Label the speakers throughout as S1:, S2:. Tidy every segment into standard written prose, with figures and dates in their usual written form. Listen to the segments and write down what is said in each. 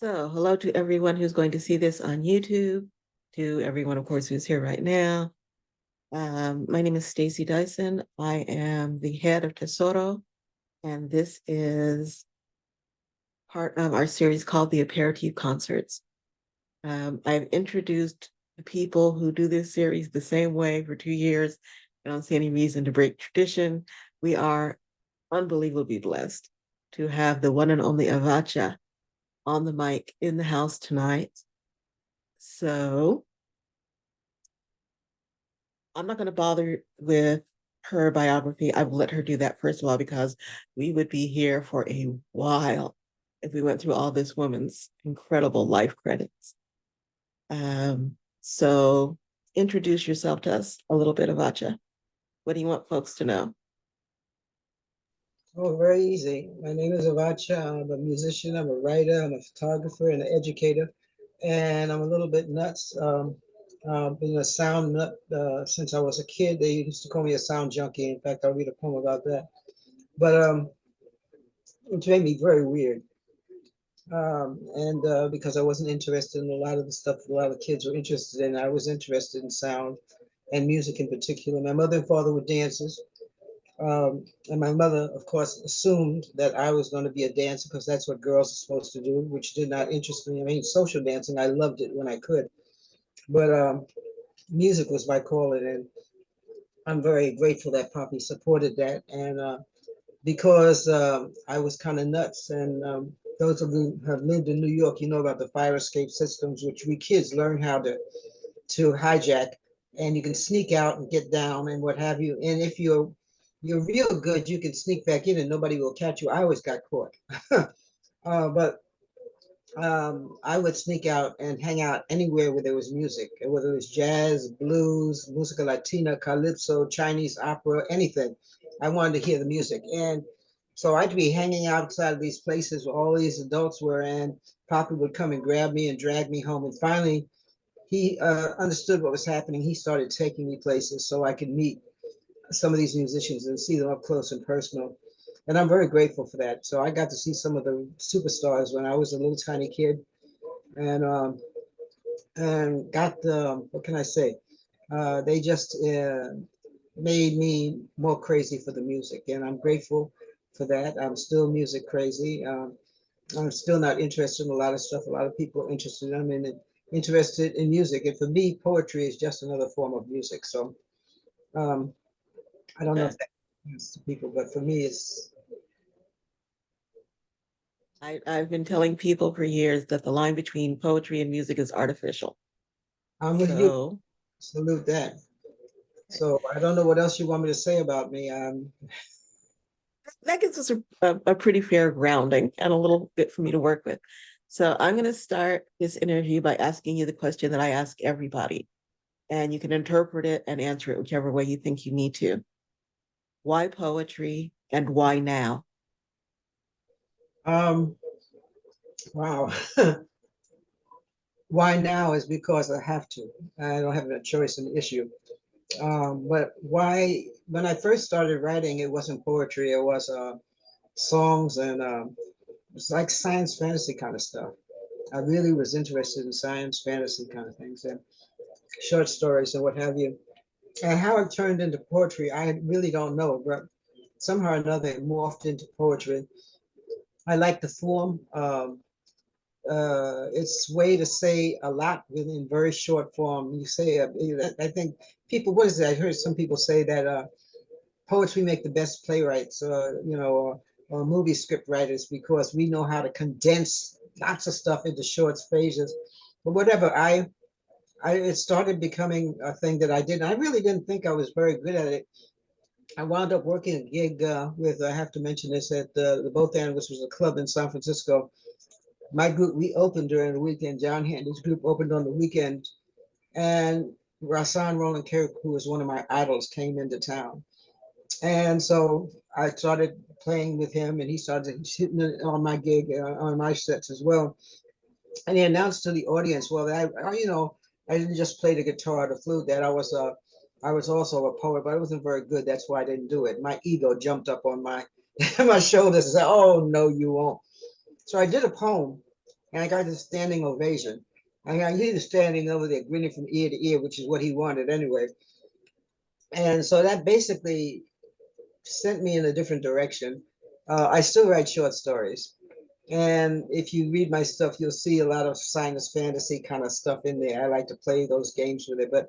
S1: So, hello to everyone who's going to see this on YouTube, to everyone, of course, who's here right now. My name is Stacy Dyson. I am the head of Tesoro, and this is part of our series called the Aperitif Concerts. I've introduced the people who do this series the same way for 2 years. I don't see any reason to break tradition. We are unbelievably blessed to have the one and only Avotcja on the mic in the house tonight. So I'm not going to bother with her biography. I will let her do that first of all, because we would be here for a while if we went through all this woman's incredible life credits. So introduce yourself to us a little bit, Avacha. What do you want folks to know?
S2: Oh, very easy. My name is Avotcja. I'm a musician, I'm a writer, I'm a photographer, and an educator, and I'm a little bit nuts. Been a sound nut since I was a kid. They used to call me a sound junkie. In fact, I'll read a poem about that. But it made me very weird, and because I wasn't interested in a lot of the stuff that a lot of kids were interested in, I was interested in sound and music in particular. My mother and father were dancers. And my mother, of course, assumed that I was going to be a dancer because that's what girls are supposed to do, which did not interest me. I mean, social dancing, I loved it when I could, but music was my calling, and I'm very grateful that Poppy supported that. And because I was kind of nuts, and those of you who have lived in New York, you know about the fire escape systems, which we kids learn how to hijack, and you can sneak out and get down and what have you. And if you're real good, you can sneak back in and nobody will catch you. I always got caught. But I would sneak out and hang out anywhere where there was music, whether it was jazz, blues, musica latina, calypso, Chinese opera, anything. I wanted to hear the music. And so I'd be hanging outside of these places where all these adults were, and Papa would come and grab me and drag me home. And finally, he understood what was happening. He started taking me places so I could meet some of these musicians and see them up close and personal. And I'm very grateful for that. So I got to see some of the superstars when I was a little tiny kid, and got the, what can I say? They just made me more crazy for the music, and I'm grateful for that. I'm still music crazy. I'm still not interested in a lot of stuff. A lot of people are interested. I'm interested in music, and for me, poetry is just another form of music. So um, I don't know
S1: Uh,
S2: if that makes to people, but for me, it's
S1: I've been telling people for years that the line between poetry and music is artificial.
S2: I'm with you.
S1: So
S2: Salute that. So I don't know what else you want me to say about me.
S1: that gives us a pretty fair grounding and a little bit for me to work with. So I'm going to start this interview by asking you the question that I ask everybody, and you can interpret it and answer it whichever way you think you need to. Why poetry and why now?
S2: Um, wow. Why now is because I have to. I don't have a choice in the issue. But why, when I first started writing, it wasn't poetry, it was songs, and it's like science fantasy kind of stuff. I really was interested in science fantasy kind of things and short stories and what have you. And how it turned into poetry, I really don't know, but somehow or another it morphed into poetry. I like the form. It's way to say a lot within very short form. You say, I think people, what is it? I heard some people say that poetry make the best playwrights, or movie script writers, because we know how to condense lots of stuff into short phrases. But whatever, it started becoming a thing that I did. I really didn't think I was very good at it. I wound up working a gig with, I have to mention this, at the Both End, which was a club in San Francisco. My group, we opened during the weekend. John Handy's group opened on the weekend, and Rasan Roland Kirk, who was one of my idols, came into town. And so I started playing with him, and he started hitting it on my gig, on my sets as well. And he announced to the audience, well, I didn't just play the guitar or the flute, that I was also a poet, but I wasn't very good. That's why I didn't do it. My ego jumped up on my my shoulders and said, oh, no, you won't. So I did a poem, And I got this standing ovation. I got he was standing over there grinning from ear to ear, which is what he wanted anyway. And so that basically sent me in a different direction. I still write short stories. And if you read my stuff, you'll see a lot of science fantasy kind of stuff in there. I like to play those games with it, but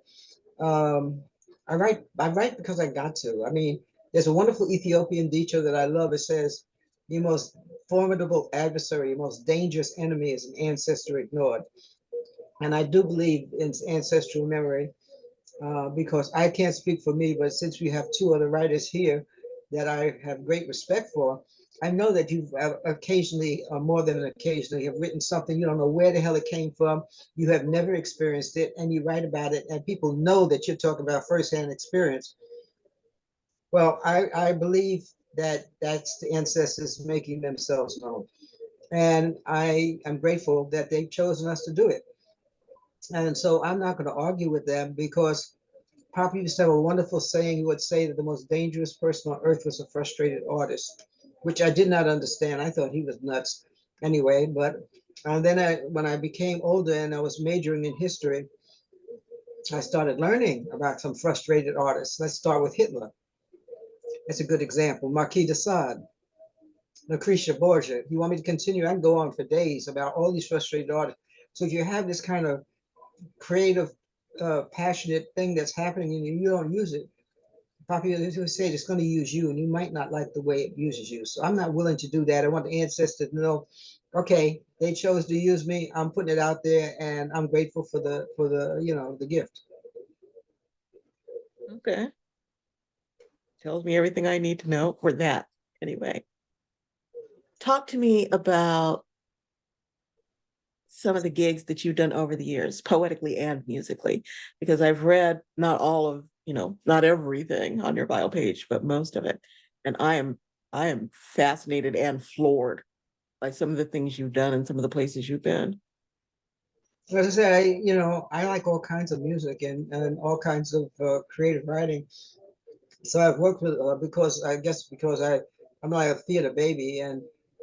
S2: um, I write because I got to. I mean, there's a wonderful Ethiopian dicho that I love. It says, "Your most formidable adversary, your most dangerous enemy is an ancestor ignored." And I do believe in ancestral memory because I can't speak for me, but since we have two other writers here that I have great respect for, I know that you've occasionally, or more than occasionally, have written something you don't know where the hell it came from. You have never experienced it, and you write about it, and people know that you're talking about firsthand experience. Well, I believe that that's the ancestors making themselves known, and I am grateful that they've chosen us to do it. And so I'm not going to argue with them because Papa used to have a wonderful saying. He would say that the most dangerous person on earth was a frustrated artist, which I did not understand. I thought he was nuts anyway. But when I became older and I was majoring in history, I started learning about some frustrated artists. Let's start with Hitler. That's a good example. Marquis de Sade, Lucretia Borgia. If you want me to continue, I can go on for days about all these frustrated artists. So if you have this kind of creative, passionate thing that's happening and you don't use it, popular who say it's going to use you and you might not like the way it uses you. So I'm not willing to do that. I want the ancestors to know, okay, they chose to use me. I'm putting it out there and I'm grateful for the gift.
S1: Okay. Tells me everything I need to know for that. Anyway, talk to me about some of the gigs that you've done over the years, poetically and musically, because I've read not all of, not everything on your bio page, but most of it. And I am fascinated and floored by some of the things you've done and some of the places you've been.
S2: As I say, I like all kinds of music and all kinds of creative writing. So I've worked with because I guess because I'm like a theater baby and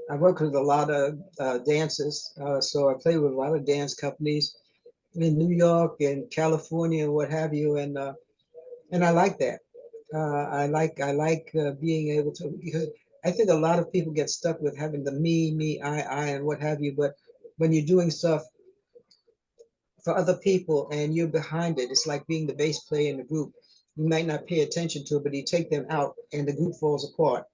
S2: I work with a lot of dancers. So I play with a lot of dance companies in New York and California and what have you, and I like that. I like being able to because I think a lot of people get stuck with having the me, I, and what have you. But when you're doing stuff for other people and you're behind it, it's like being the bass player in the group. You might not pay attention to it, but you take them out and the group falls apart.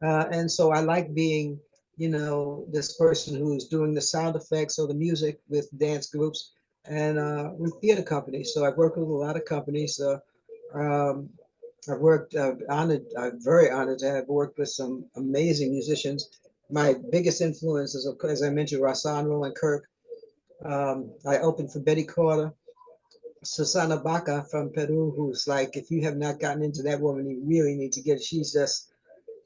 S2: And so I like being, this person who's doing the sound effects or the music with dance groups and with theater companies. So I've worked with a lot of companies. Um, I've worked, honored, I'm very honored to have worked with some amazing musicians. My biggest influences, of course, as I mentioned, Rasan Roland Kirk. I opened for Betty Carter, Susana Baca from Peru, who's like, if you have not gotten into that woman, you really need to get it. She's just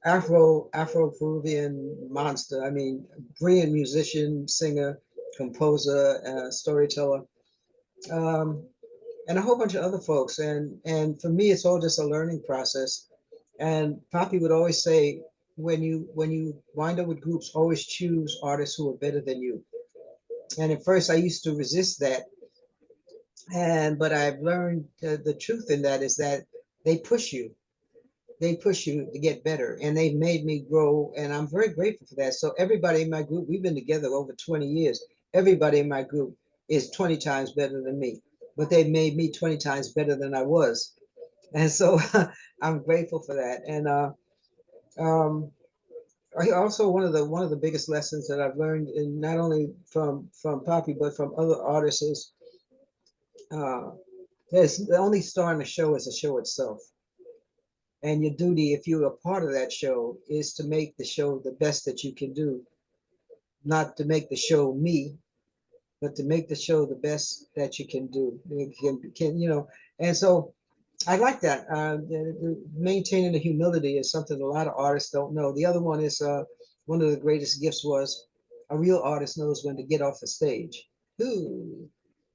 S2: Afro-Peruvian monster. I mean, brilliant musician, singer, composer, storyteller. Um, and a whole bunch of other folks. And for me, it's all just a learning process. And Poppy would always say, when you wind up with groups, always choose artists who are better than you. And at first, I used to resist that, and but I've learned the truth in that is that they push you. They push you to get better, and they've made me grow, and I'm very grateful for that. So everybody in my group, we've been together over 20 years. Everybody in my group is 20 times better than me, but they've made me 20 times better than I was. And so I'm grateful for that. And um, also one of the biggest lessons that I've learned, in not only from Poppy but from other artists, is uh, there's the only star in the show is the show itself. And your duty, if you're a part of that show, is to make the show the best that you can do, not to make the show me, but to make the show the best that you can do. And so I like that. Maintaining the humility is something a lot of artists don't know. The other one is one of the greatest gifts was a real artist knows when to get off the stage. Ooh,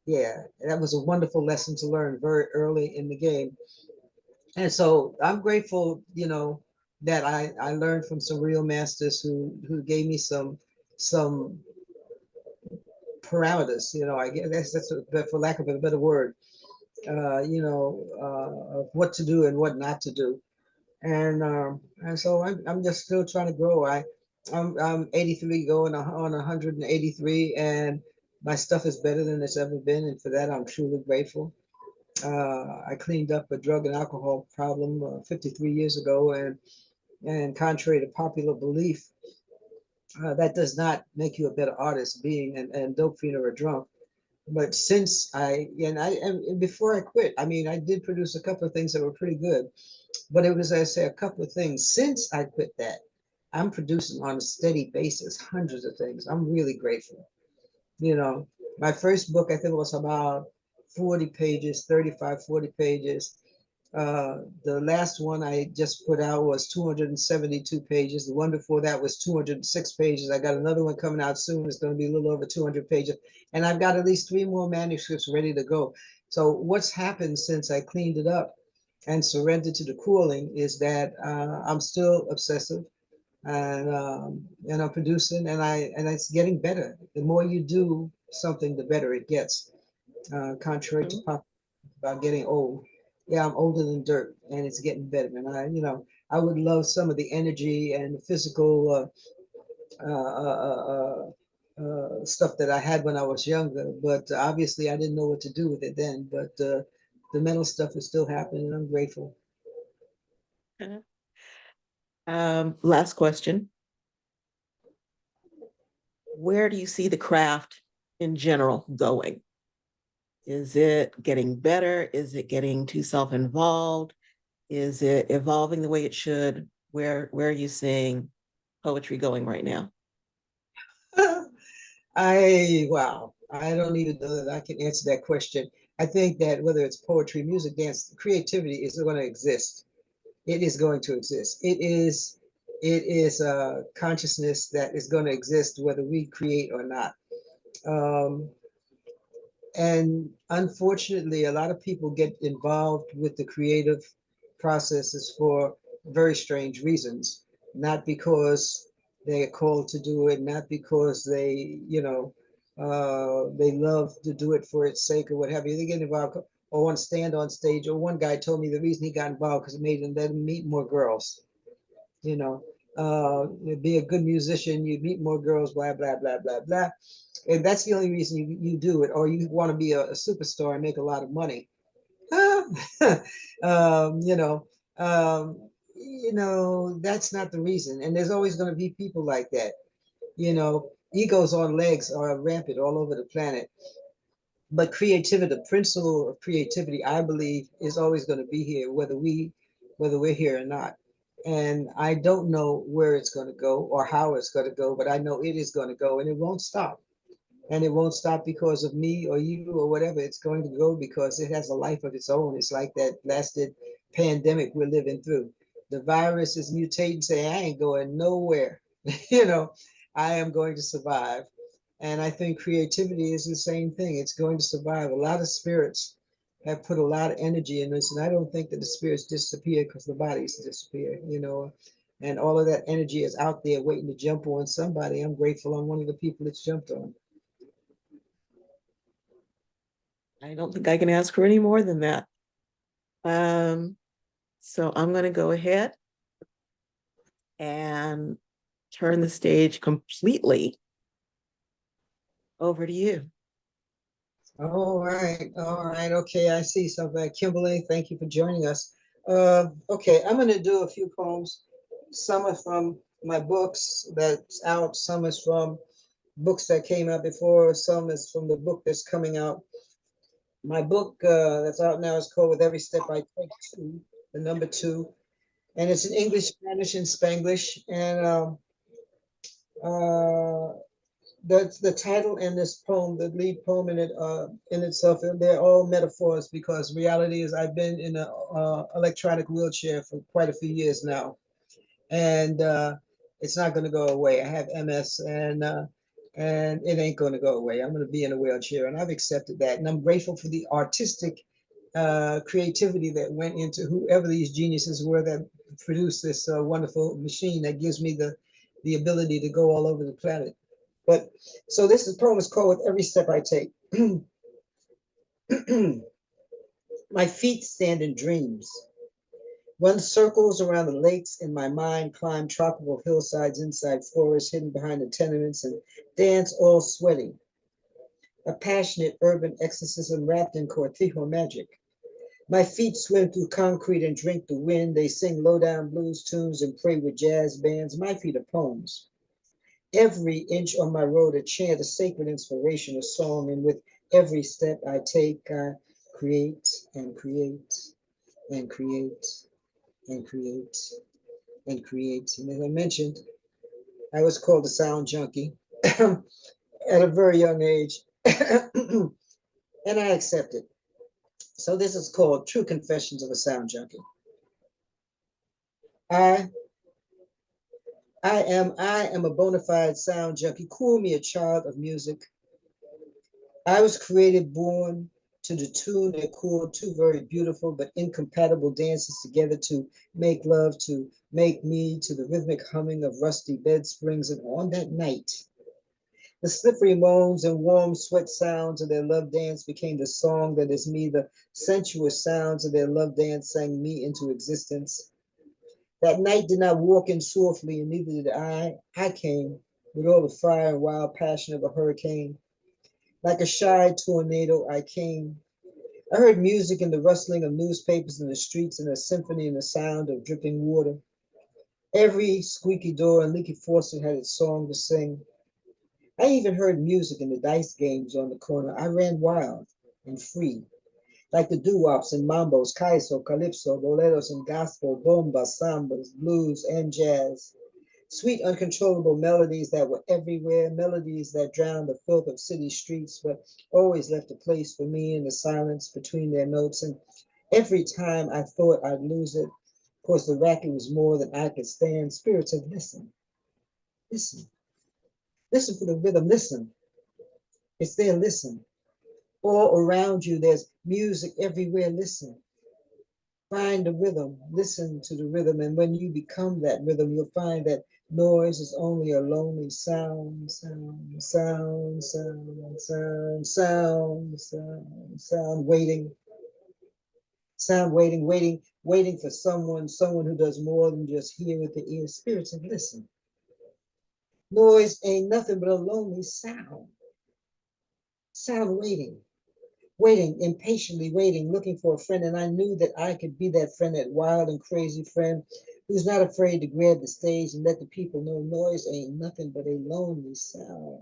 S2: yeah, that was a wonderful lesson to learn very early in the game. And so I'm grateful, that I learned from some real masters who gave me some parameters. I guess for lack of a better word, of what to do and what not to do. And so I'm just still trying to grow. I'm 83 going on 183, and my stuff is better than it's ever been, and for that I'm truly grateful. I cleaned up a drug and alcohol problem 53 years ago, and contrary to popular belief, that does not make you a better artist, being an dope fiend or a drunk. But since and before I quit, I mean, I did produce a couple of things that were pretty good, but it was, as I say, a couple of things. Since I quit that, I'm producing on a steady basis, hundreds of things. I'm really grateful. You know, my first book, I think, was about 40 pages, 35, 40 pages. The last one I just put out was 272 pages. The one before that was 206 pages. I got another one coming out soon. It's going to be a little over 200 pages. And I've got at least 3 more manuscripts ready to go. So what's happened since I cleaned it up and surrendered to the cooling is that I'm still obsessive, and I'm producing, and it's getting better. The more you do something, the better it gets. Contrary to
S1: Mhm.
S2: pop about getting old. Yeah, I'm older than dirt, and it's getting better. And I would love some of the energy and the physical stuff that I had when I was younger, but obviously I didn't know what to do with it then. But the mental stuff is still happening, and I'm grateful.
S1: Okay. Last question. Where do you see the craft in general going? Is it getting better? Is it getting too self-involved? Is it evolving the way it should? Where are you seeing poetry going right now?
S2: Wow, I don't even know that I can answer that question. I think that whether it's poetry, music, dance, creativity is going to exist. It is going to exist. It is a consciousness that is going to exist whether we create or not. Um, and unfortunately, a lot of people get involved with the creative processes for very strange reasons, not because they're called to do it, not because they love to do it for its sake or what have you. They get involved or want to stand on stage. Or one guy told me the reason he got involved because it made him let him meet more girls. You know, be a good musician, you meet more girls, blah blah blah blah blah, and that's the only reason you do it, or you want to be a superstar and make a lot of money. um, you know, that's not the reason. And there's always going to be people like that. Egos on legs are rampant all over the planet. But creativity, the principle of creativity, I believe, is always going to be here, whether we're here or not. And I don't know where it's going to go or how it's going to go, but I know it is going to go, and it won't stop. And it won't stop because of me or you or whatever. It's going to go because it has a life of its own. It's like that blasted pandemic we're living through. The virus is mutating, saying, I ain't going nowhere. you know, I am going to survive. And I think creativity is the same thing. It's going to survive. A lot of spirits have put a lot of energy in this, and I don't think that the spirits disappear because the bodies disappear. And all of that energy is out there waiting to jump on somebody. I'm grateful I'm one of the people it's jumped on.
S1: I don't think I can ask for any more than that. Um, so I'm going to go ahead and turn the stage completely over to you.
S2: All right, all right, okay, I see something. Kimberly, thank you for joining us. Okay, I'm going to do a few poems. Some are from my books that's out, some is from books that came out before, some is from the book that's coming out. My book that's out now is called With Every Step I Take Two, the number two, and it's in English, Spanish, and Spanglish. And uh, that's the title and this poem, the lead poem in it, in itself, they're all metaphors because reality is I've been in a electronic wheelchair for quite a few years now, and it's not going to go away. I have MS, and it ain't going to go away. I'm going to be in a wheelchair, and I've accepted that, and I'm grateful for the artistic creativity that went into whoever these geniuses were that produced this wonderful machine that gives me the ability to go all over the planet. But so this poem is called With Every Step I Take. My feet stand in dreams, run circles around the lakes in my mind, climb tropical hillsides inside forests hidden behind the tenements, and dance all sweaty. A passionate urban exorcism wrapped in cortijo magic. My feet swim through concrete and drink the wind. They sing low-down blues tunes and pray with jazz bands. My feet are poems. Every inch on my road a chant, a sacred inspiration, a song, and with every step I take, I create and create and create and create and create. And as I mentioned, I was called a sound junkie at a very young age, and I accept it. So this is called True Confessions of a Sound Junkie. I I am a bona fide sound junkie. Call me a child of music. I was created, born to the tune that called two very beautiful but incompatible dances together to make love, to make me, to the rhythmic humming of rusty bed springs. And on that night, the slippery moans and warm sweat sounds of their love dance became the song that is me. The sensuous sounds of their love dance sang me into existence. That night did not walk in softly, and neither did I. I came with all the fire and wild passion of a hurricane. Like a shy tornado, I came. I heard music and the rustling of newspapers in the streets and a symphony and the sound of dripping water. Every squeaky door and leaky faucet had its song to sing. I even heard music in the dice games on the corner. I ran wild and free, like the doo-wops and mambos, kaiso, calypso, boleros and gospel, bombas, sambas, blues, and jazz. Sweet, uncontrollable melodies that were everywhere, melodies that drowned the filth of city streets, but always left a place for me in the silence between their notes. And every time I thought I'd lose it, of course, the racket was more than I could stand. Spirit said, listen, listen, listen for the rhythm, listen. It's there, listen. All around you, there's music everywhere, listen. Find the rhythm, listen to the rhythm, and when you become that rhythm, you'll find that noise is only a lonely sound, sound, sound, sound, sound, sound, sound, sound, waiting, sound, waiting, waiting, waiting for someone who does more than just hear with the ear. Spirits and listen. Noise ain't nothing but a lonely sound, sound waiting. Waiting, impatiently waiting, looking for a friend. And I knew that I could be that friend, that wild and crazy friend who's not afraid to grab the stage and let the people know noise ain't nothing but a lonely sound,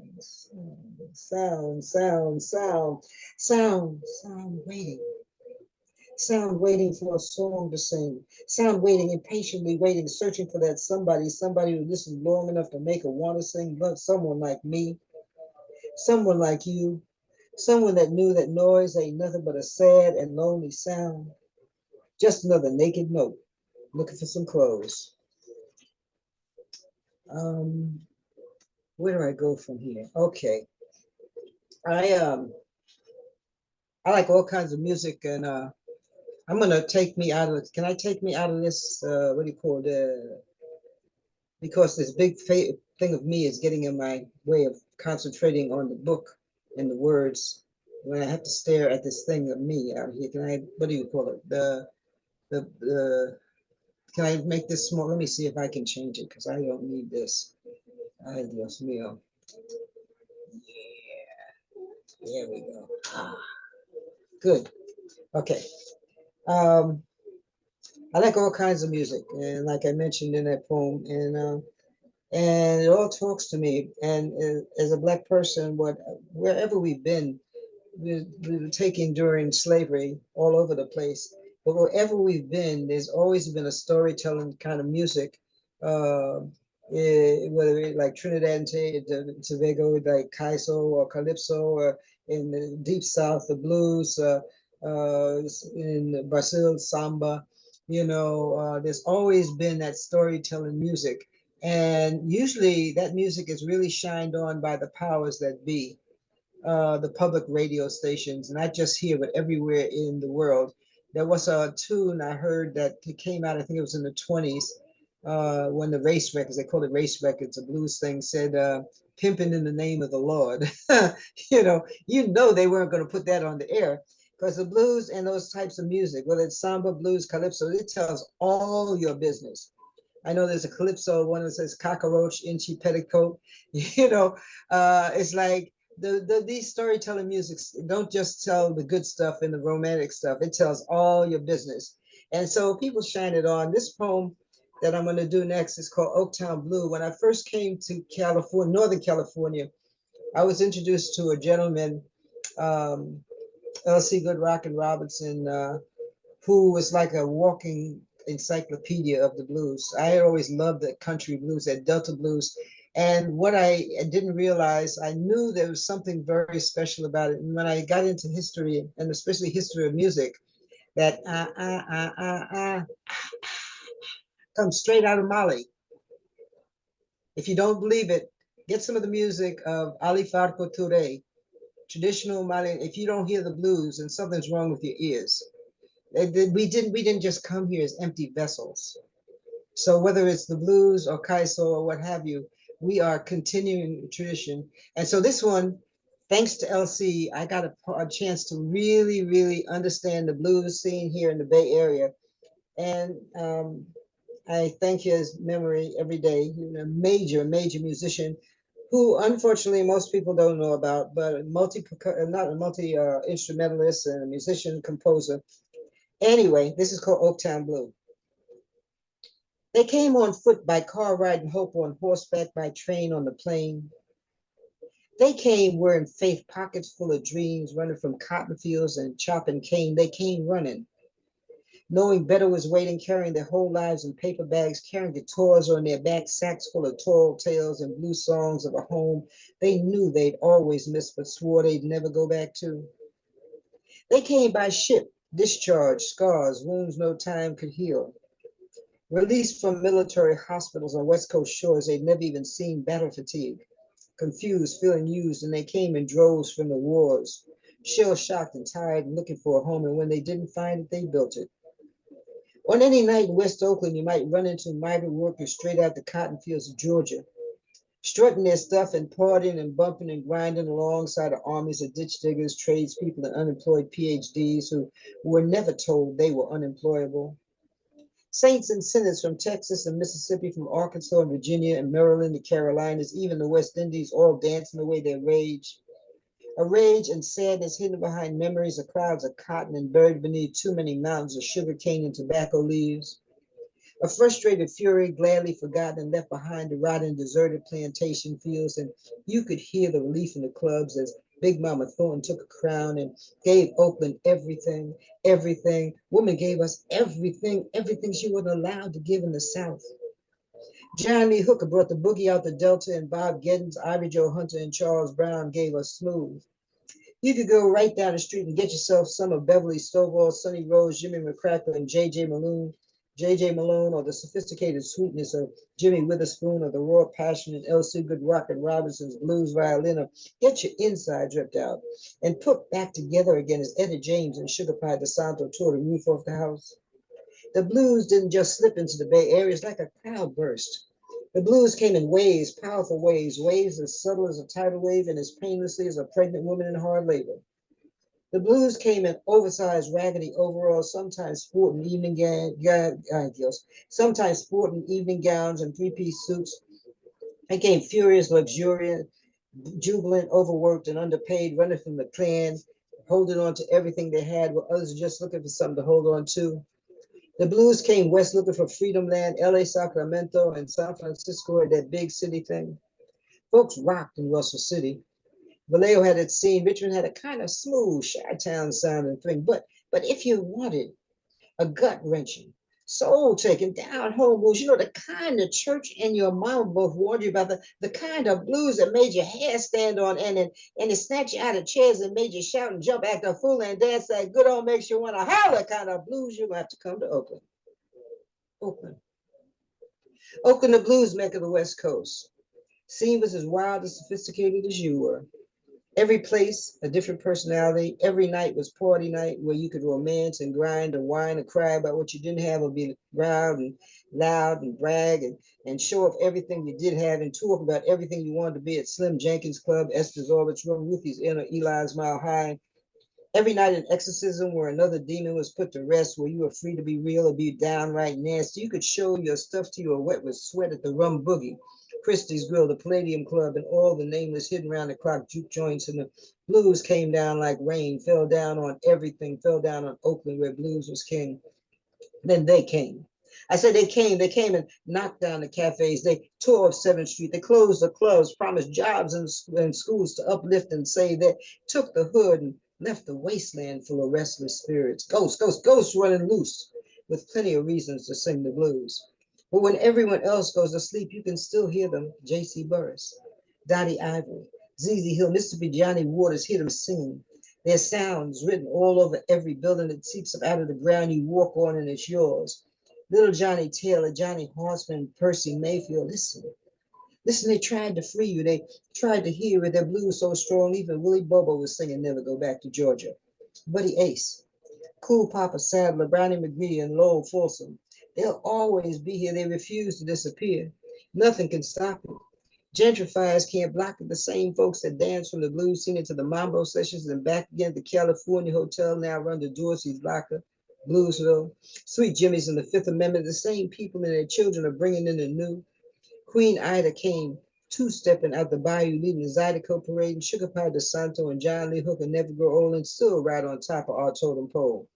S2: sound, sound, sound, sound, sound waiting. Sound waiting for a song to sing. Sound waiting, impatiently waiting, searching for that somebody who listened long enough to make her want to sing, but someone like me, someone like you, someone that knew that noise ain't nothing but a sad and lonely sound. Just another naked note looking for some clothes. Um, where do I go from here? Okay. I um I like all kinds of music, and I'm gonna take me out of it. Can I take me out of this what do you call it? Because this big thing of me is getting in my way of concentrating on the book and the words when I have to stare at this thing of me out here. Can I, what do you call it? The can I make this small? Let me see if I can change it because I don't need this. Ay, Dios mío. Yeah, there we go. Ah, good. Okay. Um, I like all kinds of music, and like I mentioned in that poem, and it all talks to me. And as a black person, wherever we've been, we were taken during slavery all over the place. But wherever we've been, there's always been a storytelling kind of music, uh, whether it like Trinidad and Tobago, like Kaiso or Calypso, or in the Deep South, the blues, in Brazil, samba. There's always been that storytelling music. And usually that music is really shined on by the powers that be, the public radio stations, not just here, but everywhere in the world. There was a tune I heard that came out, I think it was in the 20s. when the race records, they call it race records, a blues thing said, pimping in the name of the Lord. They weren't going to put that on the air because the blues and those types of music, whether it's samba, blues, calypso, it tells all your business. I know there's a calypso one that says cockroach, inchy petticoat. It's like these storytelling musics don't just tell the good stuff and the romantic stuff. It tells all your business. And so people shine it on. This poem that I'm going to do next is called Oaktown Blue. When I first came to California, Northern California, I was introduced to a gentleman, um, L.C. Good Rock and Robinson, who was like a walking encyclopedia of the blues. I had always loved the country blues, that Delta blues. And what I didn't realize, I knew there was something very special about it. And when I got into history, and especially history of music, that comes straight out of Mali. If you don't believe it, get some of the music of Ali Farko Touré, traditional Mali. If you don't hear the blues, then something's wrong with your ears. We didn't just come here as empty vessels. So whether it's the blues or Kaiso or what have you, we are continuing the tradition. And so this one, thanks to LC, I got a chance to really, really understand the blues scene here in the Bay Area. And I thank his memory every day. He was a major, major musician who unfortunately most people don't know about, but not a multi instrumentalist and a musician, composer. Anyway, this is called Oaktown Blue. They came on foot, by car riding hope, on horseback, by train on the plain. They came wearing faith, pockets full of dreams, running from cotton fields and chopping cane. They came running, knowing better was waiting, carrying their whole lives in paper bags, carrying guitars on their backs, sacks full of tall tales and blue songs of a home they knew they'd always miss, but swore they'd never go back to. They came by ship, discharged, scars, wounds no time could heal. Released from military hospitals on West Coast shores, they'd never even seen battle fatigue. Confused, feeling used, and they came in droves from the wars, shell-shocked and tired and looking for a home, and when they didn't find it, they built it. On any night in West Oakland, you might run into migrant workers straight out the cotton fields of Georgia, strutting their stuff and partying and bumping and grinding alongside of armies of ditch diggers, tradespeople, and unemployed PhDs who were never told they were unemployable. Saints and sinners from Texas and Mississippi, from Arkansas and Virginia and Maryland, the Carolinas, even the West Indies, all dancing away their rage. A rage and sadness hidden behind memories of clouds of cotton and buried beneath too many mountains of sugar cane and tobacco leaves. A frustrated fury gladly forgotten and left behind to rot in deserted plantation fields. And you could hear the relief in the clubs as Big Mama Thornton took a crown and gave Oakland everything, everything. Woman gave us everything, everything she wasn't allowed to give in the South. John Lee Hooker brought the boogie out the Delta, and Bob Geddins, Ivy Joe Hunter, and Charles Brown gave us smooth. You could go right down the street and get yourself some of Beverly Stovall, Sonny Rose, Jimmy McCracker, and J.J. Malone, or the sophisticated sweetness of Jimmy Witherspoon, or the raw passion in L.C. Good Rock and Robinson's blues violin, or get your insides ripped out and put back together again as Etta James and Sugar Pie DeSanto tore the roof off the house. The blues didn't just slip into the Bay Area, it's like a cloud burst. The blues came in waves, powerful waves, waves as subtle as a tidal wave and as painlessly as a pregnant woman in hard labor. The blues came in oversized, raggedy overalls, sometimes sporting sometimes sporting evening gowns and three-piece suits. They came furious, luxuriant, jubilant, overworked, and underpaid, running from the Klan, holding on to everything they had, while others are just looking for something to hold on to. The blues came west looking for freedom land, LA, Sacramento, and San Francisco, and that big city thing. Folks rocked in Russell City. Vallejo had its scene. Richmond had a kind of smooth, Chi-town sounding thing. But if you wanted a gut-wrenching, soul-taking, down-home blues, the kind of church and your mama both warned you about, the kind of blues that made your hair stand on end and it snatched you out of chairs and made you shout and jump, act a fool, and dance that good old makes you want to holler kind of blues, you're going to have to come to Oakland. Oakland. Oakland, the blues mecca of the West Coast. Scene was as wild and sophisticated as you were. Every place, a different personality. Every night was party night where you could romance and grind and whine and cry about what you didn't have or be proud and loud and brag and show off everything you did have and talk about everything you wanted to be at Slim Jenkins Club, Esther's Orbit's Room, Ruthie's Inn, or Eli's Mile High. Every night an exorcism where another demon was put to rest, where you were free to be real or be downright nasty. You could show your stuff till you were wet with sweat at the Rum Boogie, Christie's Grill, the Palladium Club, and all the nameless hidden round the clock juke joints. And the blues came down like rain, fell down on everything, fell down on Oakland where blues was king. Then they came. I said they came and knocked down the cafes. They tore up 7th Street. They closed the clubs, promised jobs and schools to uplift and save. They took the hood and left the wasteland full of restless spirits. Ghosts, ghosts, ghosts running loose with plenty of reasons to sing the blues. But when everyone else goes to sleep, you can still hear them. J.C. Burris, Dottie Ivory, ZZ Hill, Mr. Johnny Waters, hear them singing. Their sounds written all over every building that seeps up out of the ground you walk on and it's yours. Little Johnny Taylor, Johnny Horseman, Percy Mayfield, listen. Listen, they tried to free you. They tried to hear it. Their blues so strong, even Willie Bobo was singing Never Go Back to Georgia. Buddy Ace, Cool Papa Sadler, Brownie McGree, and Lowell Folsom. They'll always be here. They refuse to disappear. Nothing can stop it. Gentrifiers can't block it. The same folks that dance from the blues scene into the mambo sessions and back again at the California Hotel now run the Dorsey's Locker, Bluesville. Sweet Jimmy's and the Fifth Amendment. The same people and their children are bringing in the new. Queen Ida came two-stepping out the bayou, leading the Zydeco parade, and Sugar Pie DeSanto and John Lee Hooker never grow old and still right on top of our totem pole.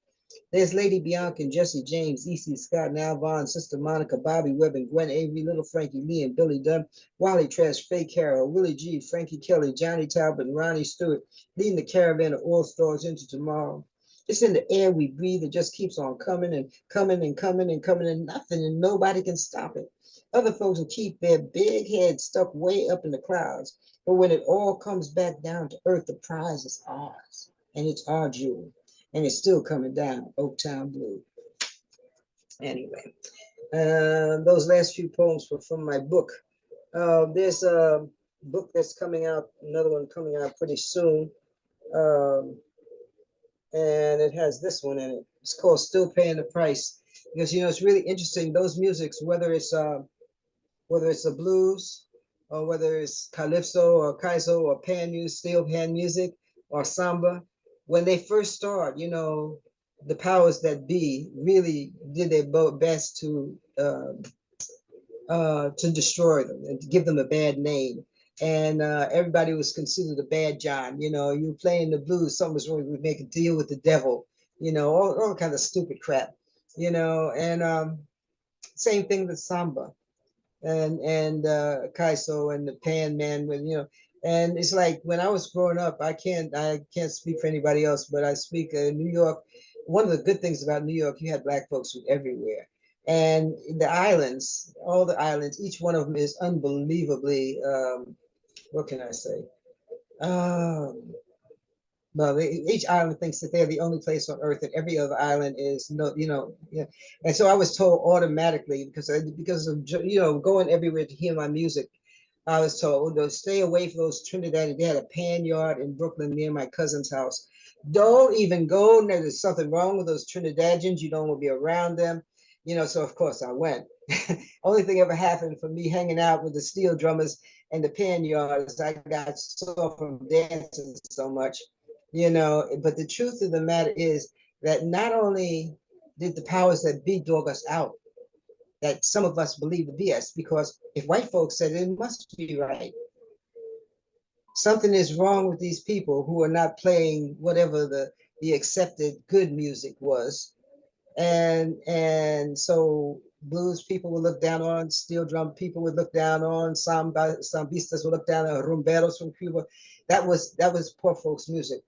S2: There's Lady Bianca and Jesse James, E.C. Scott, and Al Vaughn, Sister Monica, Bobby Webb, and Gwen Avery, Little Frankie Lee, and Billy Dunn, Wally Trash, Faye Carroll, Willie G, Frankie Kelly, Johnny Talbot, and Ronnie Stewart, leading the caravan of all stars into tomorrow. It's in the air we breathe. It just keeps on coming and coming and coming and coming, and nothing and nobody can stop it. Other folks will keep their big heads stuck way up in the clouds, but when it all comes back down to earth, the prize is ours, and it's our jewel, and it's still coming down, Oaktown Blue. Anyway, those last few poems were from my book. There's a book that's coming out, another one coming out pretty soon. Um, and it has this one in it. It's called Still Paying the Price. Because it's really interesting. Those musics, whether it's a blues or whether it's calypso or kaiso or pan music, steel pan music or samba, when they first start, the powers that be really did their best to destroy them and to give them a bad name. And everybody was considered a bad John. You playing the blues, something was wrong with make a deal with the devil, all kind of stupid crap, and same thing with samba and Kaiso and the Pan Man and it's like when I was growing up, I can't speak for anybody else, but I speak New York. One of the good things about New York, you had black folks from everywhere. And the islands, all the islands, each one of them is unbelievably, what can I say? Um, well, each island thinks that they're the only place on earth, and every other island is no, yeah. And so I was told automatically because of going everywhere to hear my music. I was told, stay away from those Trinidad. They had a pan yard in Brooklyn near my cousin's house. Don't even go. There's something wrong with those Trinidadians. You don't want to be around them. So of course I went. Only thing ever happened for me hanging out with the steel drummers and the pan yards, I got sore from dancing so much, But the truth of the matter is that not only did the powers that be dog us out, that some of us believe to be us, because if white folks said it, it must be right. Something is wrong with these people who are not playing whatever the accepted good music was. And so blues people would look down on, steel drum people would look down on, sambistas would look down on, rumberos from Cuba. That was poor folks' music.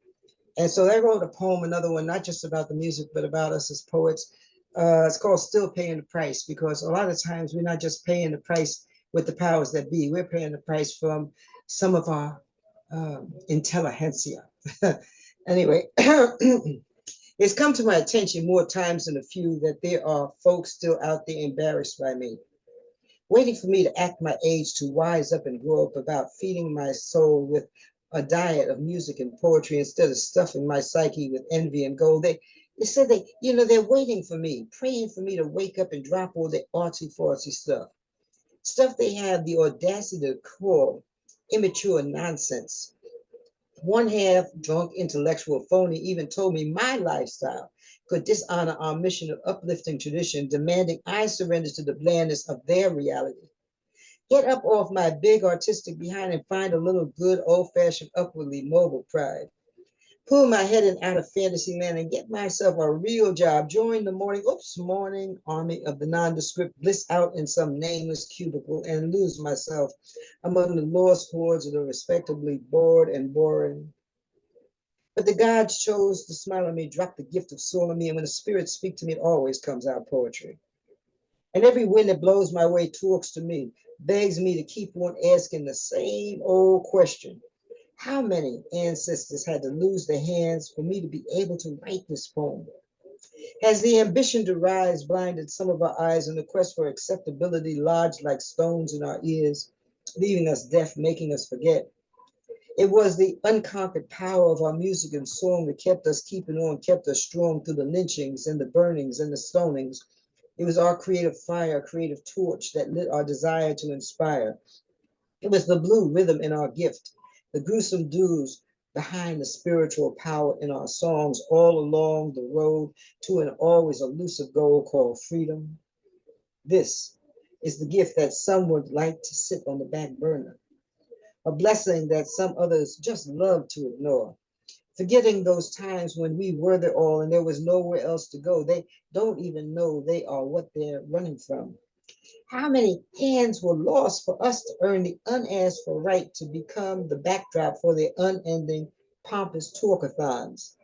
S2: And so they wrote a poem, another one, not just about the music, but about us as poets. It's called Still Paying the Price, because a lot of times we're not just paying the price with the powers that be, we're paying the price from some of our intelligentsia. Anyway, it's come to my attention more times than a few that there are folks still out there embarrassed by me, waiting for me to act my age to wise up and grow up about feeding my soul with a diet of music and poetry instead of stuffing my psyche with envy and gold. They said they're waiting for me, praying for me to wake up and drop all the artsy-fartsy stuff they have the audacity to call immature nonsense. One half drunk intellectual phony even told me my lifestyle could dishonor our mission of uplifting tradition, demanding I surrender to the blandness of their reality. Get up off my big artistic behind and find a little good old-fashioned upwardly mobile pride. Pull my head in out of fantasy land and get myself a real job. Join the morning army of the nondescript, bliss out in some nameless cubicle and lose myself among the lost hordes of the respectably bored and boring. But the gods chose to smile on me, drop the gift of soul on me, and when the spirits speak to me, it always comes out poetry. And every wind that blows my way talks to me, begs me to keep on asking the same old question. How many ancestors had to lose their hands for me to be able to write this poem? Has the ambition to rise blinded some of our eyes in the quest for acceptability lodged like stones in our ears, leaving us deaf, making us forget? It was the unconquered power of our music and song that kept us keeping on, kept us strong through the lynchings and the burnings and the stonings. It was our creative fire, creative torch that lit our desire to inspire. It was the blue rhythm in our gift, the gruesome dues behind the spiritual power in our songs all along the road to an always elusive goal called freedom. This is the gift that some would like to sit on the back burner, a blessing that some others just love to ignore, forgetting those times when we were their all and there was nowhere else to go. They don't even know they are what they're running from. How many hands were lost for us to earn the unasked for right to become the backdrop for their unending, pompous talkathons?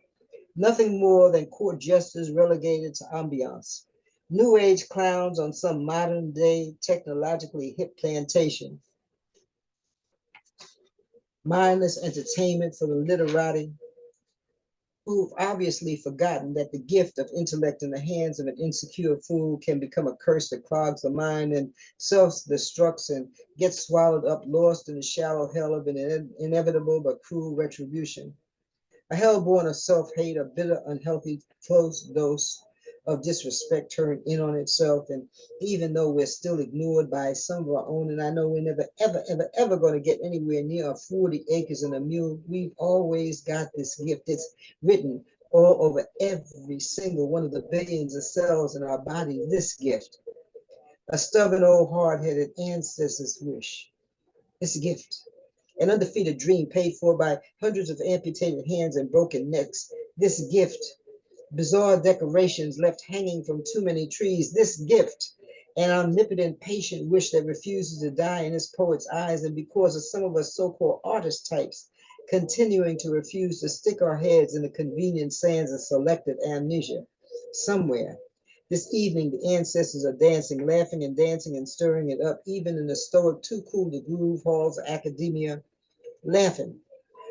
S2: Nothing more than court jesters relegated to ambiance. New age clowns on some modern day technologically hip plantation. Mindless entertainment for the literati who've obviously forgotten that the gift of intellect in the hands of an insecure fool can become a curse that clogs the mind and self-destructs and gets swallowed up, lost in the shallow hell of an inevitable but cruel retribution. A hell born of self-hate, a bitter, unhealthy, close dose of disrespect turned in on itself. And even though we're still ignored by some of our own, and I know we're never, ever, ever, ever going to get anywhere near our 40 acres and a mule, we've always got this gift. It's written all over every single one of the billions of cells in our body, this gift. A stubborn old hard-headed ancestor's wish. It's a gift. An undefeated dream paid for by hundreds of amputated hands and broken necks. This gift, bizarre decorations left hanging from too many trees. This gift, an omnipotent, patient wish that refuses to die in this poet's eyes, and because of some of us so-called artist types continuing to refuse to stick our heads in the convenient sands of selective amnesia. Somewhere, this evening, the ancestors are dancing, laughing and dancing and stirring it up, even in the stoic, too cool to groove halls of academia, laughing,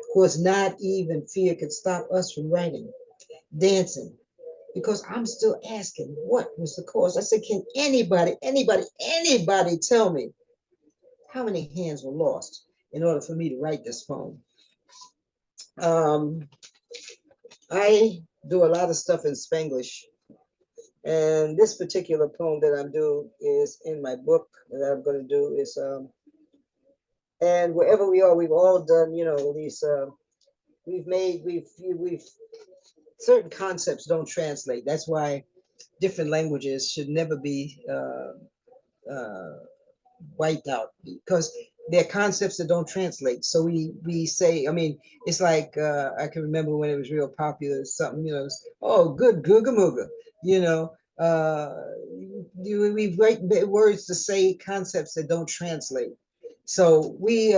S2: because not even fear could stop us from writing, dancing, because I'm still asking, what was the cause? I said, can anybody tell me how many hands were lost in order for me to write this poem? Um, I do a lot of stuff in Spanglish, and this particular poem that I'm doing is in my book that I'm going to do is, and wherever we are, we've all done, these, we've certain concepts don't translate. That's why different languages should never be wiped out, because they're concepts that don't translate. So we say, I mean, it's like I can remember when it was real popular, something, oh, good googa mooga, you know. We write words to say concepts that don't translate. So we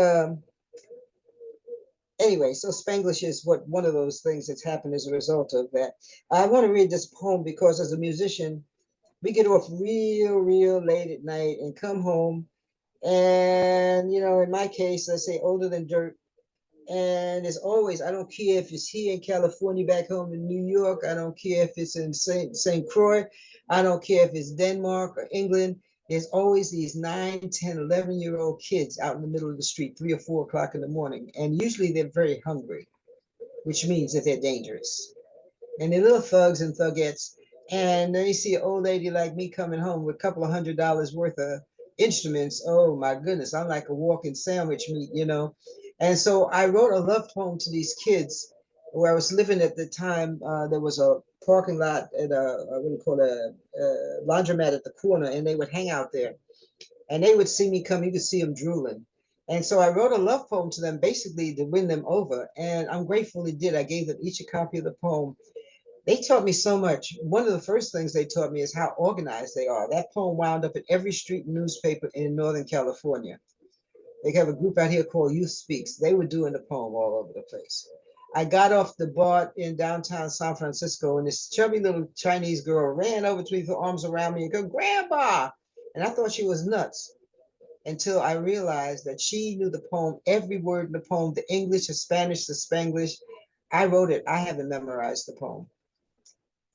S2: anyway, so Spanglish is one of those things that's happened as a result of that. I want to read this poem because as a musician, we get off real late at night and come home. And, in my case, let's say older than dirt. And it's always, I don't care if it's here in California, back home in New York. I don't care if it's in St. Croix. I don't care if it's Denmark or England. there's always these 9, 10, 11-year-old kids out in the middle of the street, 3 or 4 o'clock in the morning. And usually they're very hungry, which means that they're dangerous. And they're little thugs and thugettes. And then you see an old lady like me coming home with a couple of $100 worth of instruments. Oh my goodness, I'm like a walking sandwich meat, you know. And so I wrote a love poem to these kids where I was living at the time. There was a parking lot at what do you call it, a laundromat at the corner, and they would hang out there. And they would see me come, you could see them drooling. And so I wrote a love poem to them basically to win them over. And I'm grateful it did. I gave them each a copy of the poem. They taught me so much. One of the first things they taught me is how organized they are. That poem wound up in every street newspaper in Northern California. They have a group out here called Youth Speaks. They were doing the poem all over the place. I got off the BART in downtown San Francisco, and this chubby little Chinese girl ran over to me, with her arms around me, and go, "Grandpa!" And I thought she was nuts until I realized that she knew the poem, every word in the poem, the English, the Spanish, the Spanglish. I wrote it. I haven't memorized the poem.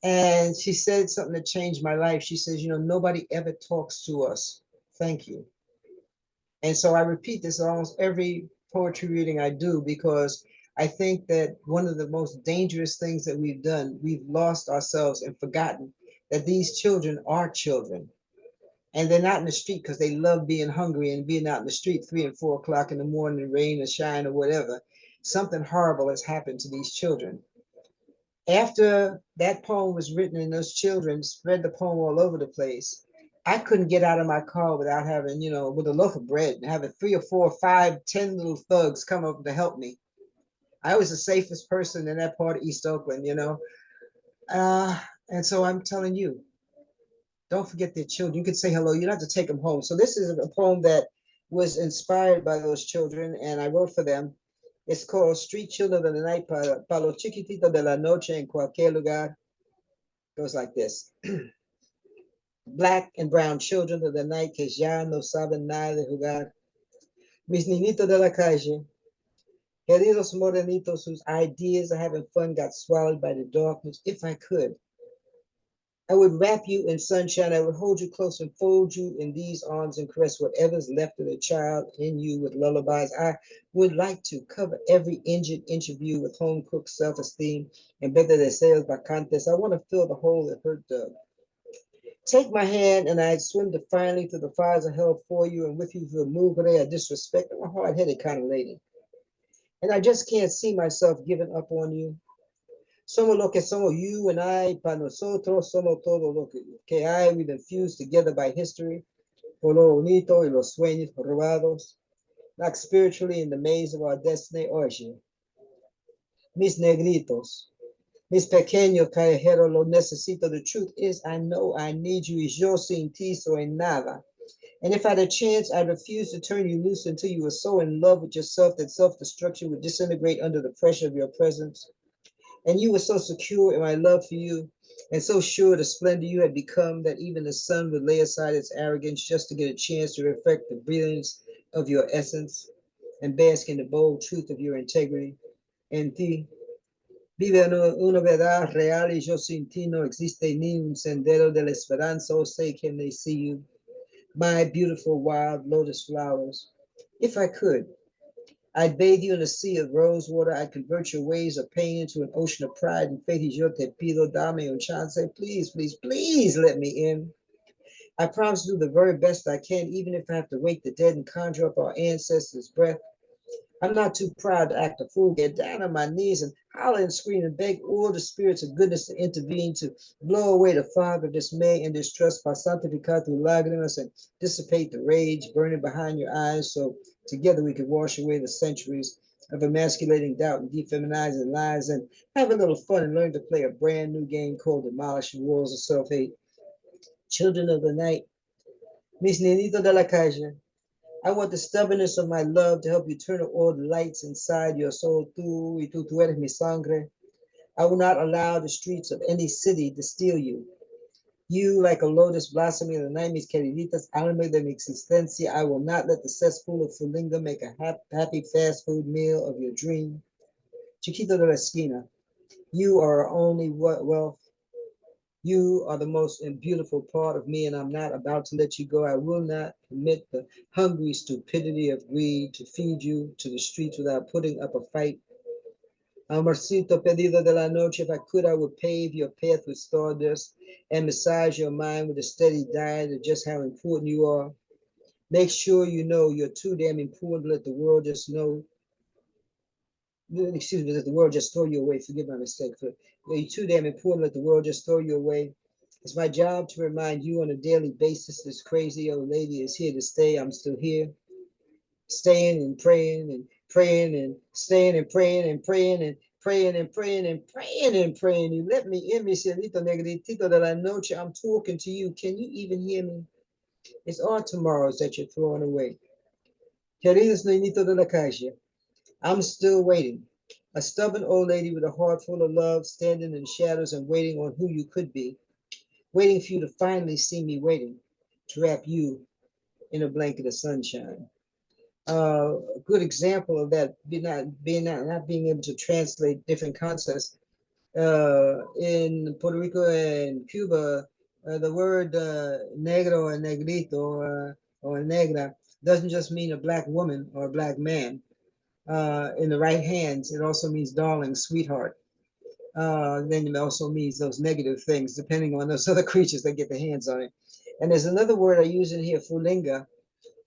S2: And she said something that changed my life. She says, you know, nobody ever talks to us. Thank you. And so I repeat this almost every poetry reading I do because I think that one of the most dangerous things that we've done, we've lost ourselves and forgotten that these children are children. And they're not in the street because they love being hungry and being out in the street 3 and 4 o'clock in the morning, rain or shine or whatever. Something horrible has happened to these children. After that poem was written and those children spread the poem all over the place, I couldn't get out of my car without having, you know, with a loaf of bread and having 3 or 4 or 5, 10 little thugs come up to help me. I was the safest person in that part of East Oakland, you know. And so I'm telling you, don't forget their children. You can say hello. You don't have to take them home. So this is a poem that was inspired by those children, and I wrote for them. It's called Street Children of the Night para los chiquititos de la noche en cualquier lugar. It goes like this. Black and brown children of the night que ya no saben nada de jugar. Mis niñitos de la calle, queridos morenitos whose ideas of having fun got swallowed by the darkness. If I could, I would wrap you in sunshine. I would hold you close and fold you in these arms and caress whatever's left of the child in you with lullabies. I would like to cover every injured inch of you with home cooked self-esteem and better deseos vacantes. I want to fill the hole that hurt dug. Take my hand and I'd swim defiantly through the fires of hell for you and with you through the mugre of disrespect. I'm a hard-headed kind of lady. And I just can't see myself giving up on you. Somos lo que somos, you and I, para nosotros somos todo lo que hay. We've been fused together by history, por lo bonito y los sueños robados, like spiritually in the maze of our destiny. Oye, mis negritos, mis pequeños callejeros, lo necesito. The truth is, I know I need you. Y yo sin ti soy nada. And if I had a chance, I'd refuse to turn you loose until you were so in love with yourself that self-destruction would disintegrate under the pressure of your presence. And you were so secure in my love for you, and so sure of the splendor you had become that even the sun would lay aside its arrogance just to get a chance to reflect the brilliance of your essence and bask in the bold truth of your integrity. En ti vive una verdad real y yo sin ti no existe ni un sendero de la esperanza. Oh, say can they see you, my beautiful wild lotus flowers. If I could, I'd bathe you in a sea of rose water. I'd convert your waves of pain into an ocean of pride and faith. Yo te pido, dame un chance. Please, please, please let me in. I promise to do the very best I can, even if I have to wake the dead and conjure up our ancestors' breath. I'm not too proud to act a fool, get down on my knees and holler and scream and beg all the spirits of goodness to intervene, to blow away the fog of dismay and distrust, para santificar tus lágrimas and dissipate the rage burning behind your eyes, so together we can wash away the centuries of emasculating doubt and defeminizing lies and have a little fun and learn to play a brand new game called Demolishing Walls of Self-Hate. Children of the night, mis niñitos de la calle, I want the stubbornness of my love to help you turn on all the lights inside your soul. Tú eres mi sangre. I will not allow the streets of any city to steal you. You, like a lotus blossoming in the night, mis queriditas, alma de mi existencia. I will not let the cesspool of Fulinga make a happy fast food meal of your dream. Chiquito de la esquina, you are our only wealth. You are the most and beautiful part of me, and I'm not about to let you go. I will not permit the hungry stupidity of greed to feed you to the streets without putting up a fight. Amorcito pedido de la noche, if I could, I would pave your path with stardust and massage your mind with a steady diet of just how important you are. Make sure you know you're too damn important to let the world just know. Excuse me, let the world just throw you away. Forgive my mistake. You're too damn important to let the world just throw you away. It's my job to remind you on a daily basis this crazy old lady is here to stay. I'm still here, staying and praying and praying and staying and praying and praying and praying and praying and praying and praying. You let me in, mi cielito negritito de la noche. I'm talking to you. Can you even hear me? It's our tomorrows that you're throwing away. Queridos niñitos de la calle, I'm still waiting. A stubborn old lady with a heart full of love, standing in the shadows and waiting on who you could be, waiting for you to finally see me waiting to wrap you in a blanket of sunshine. A good example of that not being able to translate different concepts. In Puerto Rico and Cuba, the word negro and negrito or negra doesn't just mean a black woman or a black man. In the right hands, it also means darling, sweetheart. Then it also means those negative things, depending on those other creatures that get their hands on it. And there's another word I use in here, fulinga,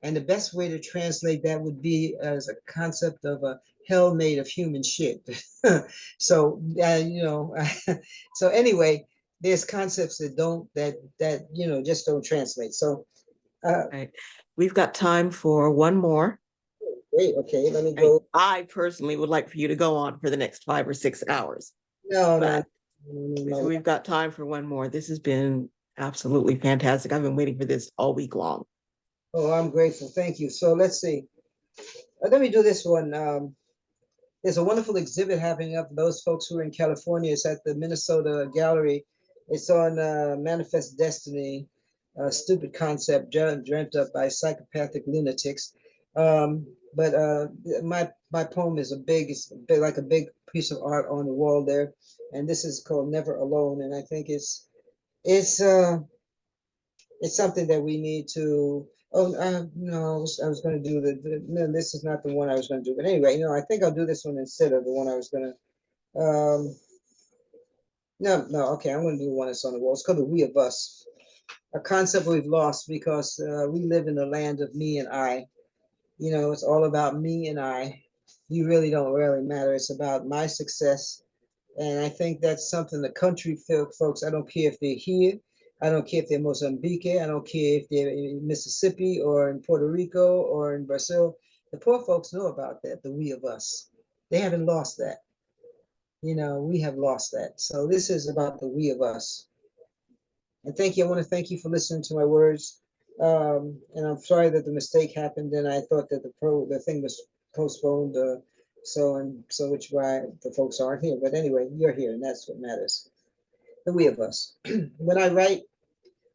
S2: and the best way to translate that would be as a concept of a hell made of human shit. So, so anyway, there's concepts that don't, just don't translate. So,
S1: Right. We've got time for one more.
S2: wait, okay, let me
S1: I,
S2: go.
S1: I personally would like for you to go on for the next 5 or 6 hours,
S2: No, no,
S1: but
S2: no, no, no.
S1: we've got time for one more. This has been absolutely fantastic. I've been waiting for this all week long.
S2: Oh, I'm grateful. Thank you. So let's see. Let me do this one. There's a wonderful exhibit happening up for those folks who are in California. It's at the Minnesota Gallery. It's on Manifest Destiny, a stupid concept dreamt up by psychopathic lunatics. But my poem is it's a big, like a big piece of art on the wall there, and this is called Never Alone. And I think it's uh, it's something that we need to. Oh no, I was going to do no, this is not the one I was going to do. But anyway, I think I'll do this one instead of the one I was going to. No, no, okay, I'm going to do one that's on the wall. It's called the We of Us, a concept we've lost because we live in the land of me and I. It's all about me and I. You really don't really matter. It's about my success. And I think that's something the country folks, I don't care if they're here, I don't care if they're Mozambique, I don't care if they're in Mississippi or in Puerto Rico or in Brazil. The poor folks know about that, the we of us. They haven't lost that. We have lost that. So this is about the we of us. And thank you. I want to thank you for listening to my words. And I'm sorry that the mistake happened, and I thought that the thing was postponed. So which why the folks aren't here. But anyway, you're here, and that's what matters. The we of us. When I write,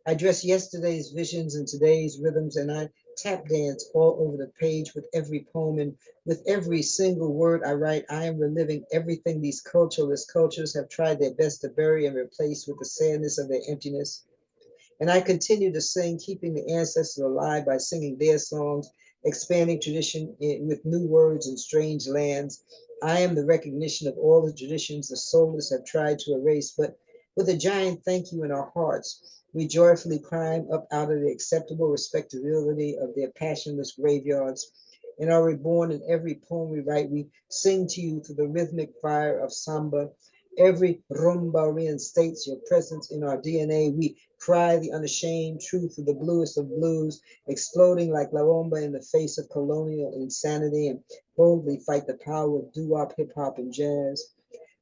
S2: I dress yesterday's visions and today's rhythms, and I tap dance all over the page with every poem and with every single word I write. I am reliving everything these cultureless cultures have tried their best to bury and replace with the sadness of their emptiness. And I continue to sing, keeping the ancestors alive by singing their songs, expanding tradition with new words and strange lands. I am the recognition of all the traditions the soulless have tried to erase, but with a giant thank you in our hearts, we joyfully climb up out of the acceptable respectability of their passionless graveyards. And are reborn in every poem we write. We sing to you through the rhythmic fire of samba. Every rumba reinstates your presence in our DNA. We cry the unashamed truth of the bluest of blues, exploding like La Bomba in the face of colonial insanity, and boldly fight the power of doo-wop, hip-hop, and jazz.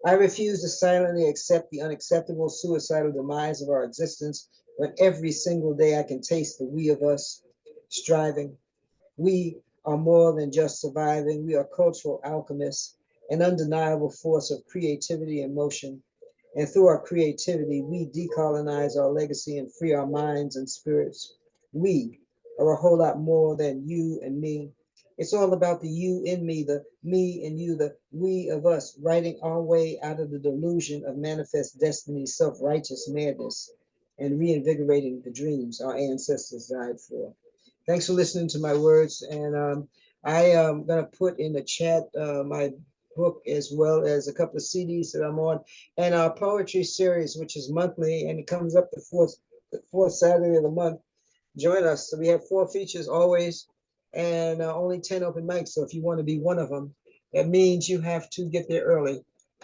S2: I refuse to silently accept the unacceptable suicidal demise of our existence, but every single day I can taste the we of us striving. We are more than just surviving. We are cultural alchemists, an undeniable force of creativity and motion. And through our creativity, we decolonize our legacy and free our minds and spirits. We are a whole lot more than you and me. It's all about the you in me, the me and you, the we of us, writing our way out of the delusion of manifest destiny, self-righteous madness, and reinvigorating the dreams our ancestors died for. Thanks for listening to my words. And I am going to put in the chat my book as well as a couple of CDs that I'm on, and our poetry series, which is monthly, and it comes up the fourth Saturday of the month. Join us. So we have 4 features always, and only 10 open mics. So if you want to be one of them, that means you have to get there early.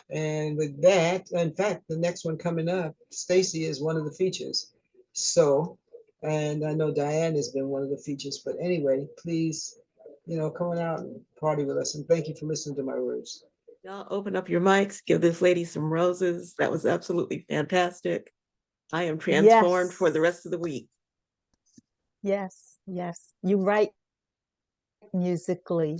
S2: And with that, in fact, the next one coming up, Stacy is one of the features. So, and I know Diane has been one of the features. But anyway, please, come on out and party with us. And thank you for listening to my words.
S1: Y'all open up your mics, give this lady some roses. That was absolutely fantastic. I am transformed for the rest of the week.
S3: Yes, yes. You write musically.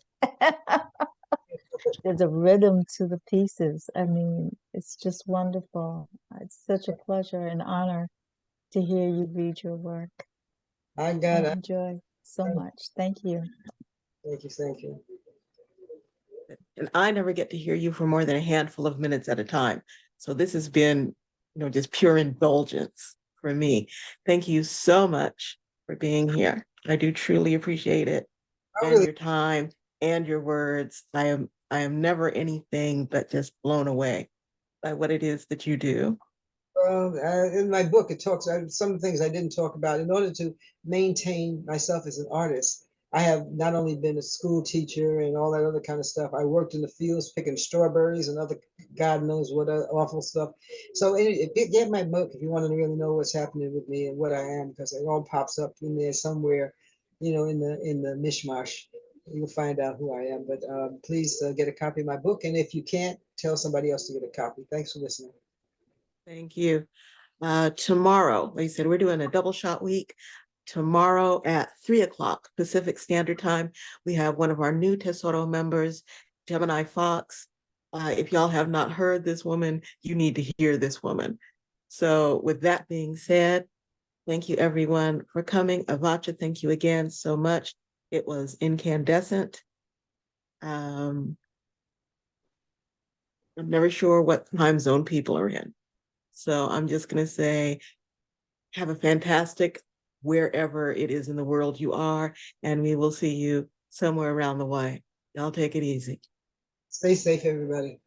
S3: There's a rhythm to the pieces. I mean, it's just wonderful. It's such a pleasure and honor to hear you read your work.
S2: I
S3: enjoy so much. Thank you.
S2: Thank you. Thank you.
S1: And I never get to hear you for more than a handful of minutes at a time. So this has been, just pure indulgence for me. Thank you so much for being here. I do truly appreciate it. And your time and your words. I am never anything but just blown away by what it is that you do.
S2: In my book, it talks some things I didn't talk about. In order to maintain myself as an artist, I have not only been a school teacher and all that other kind of stuff. I worked in the fields picking strawberries and other God knows what awful stuff. So get my book if you want to really know what's happening with me and what I am, because it all pops up in there somewhere, in the mishmash. You'll find out who I am. But please get a copy of my book, and if you can't, tell somebody else to get a copy. Thanks for listening.
S1: Thank you. Tomorrow, like I said, we're doing a double shot week. Tomorrow at 3:00 Pacific Standard Time, we have one of our new Tesoro members, Gemini Fox. If y'all have not heard this woman, you need to hear this woman. So with that being said, thank you everyone for coming. Avotcja, thank you again so much. It was incandescent. I'm never sure what time zone people are in. So I'm just going to say, have a fantastic wherever it is in the world you are, and we will see you somewhere around the way. Y'all take it easy.
S2: Stay safe, everybody.